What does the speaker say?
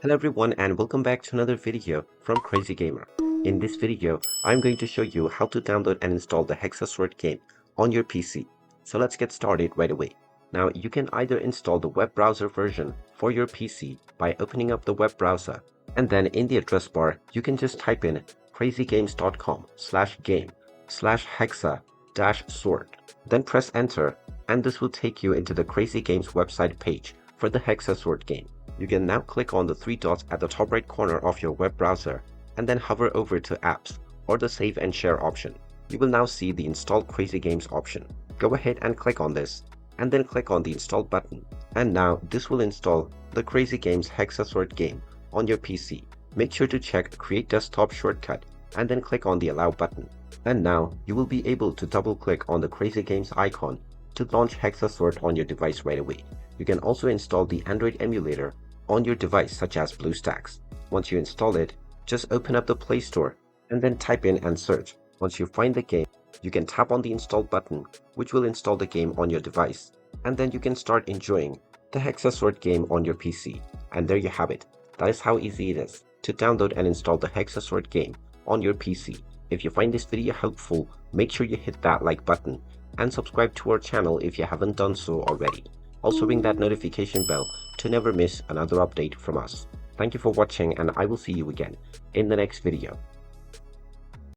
Hello everyone and welcome back to another video from Crazy Gamer. In this video, I'm going to show you how to download and install the Hexa Sword game on your PC. So let's get started right away. Now you can either install the web browser version for your PC by opening up the web browser, and then in the address bar you can just type in crazygames.com/game/hexa-sword. Then press enter and this will take you into the Crazy Games website page for the Hexa Sword game. You can now click on the three dots at the top right corner of your web browser and then hover over to apps or the save and share option. You will now see the install Crazy Games option. Go ahead and click on this and then click on the install button. And now this will install the Crazy Games Hexa Sword game on your PC. Make sure to check create desktop shortcut and then click on the allow button. And now you will be able to double click on the Crazy Games icon to launch Hexa Sword on your device right away. You can also install the Android emulator on your device such as BlueStacks. Once you install it, just open up the Play Store and then type in and search. Once you find the game, you can tap on the install button which will install the game on your device, and then you can start enjoying the Hexa Sword game on your PC. And there you have it. That is how easy it is to download and install the Hexa Sword game on your PC. If you find this video helpful, make sure you hit that like button and subscribe to our channel if you haven't done so already. Also ring that notification bell to never miss another update from us. Thank you for watching and I will see you again in the next video.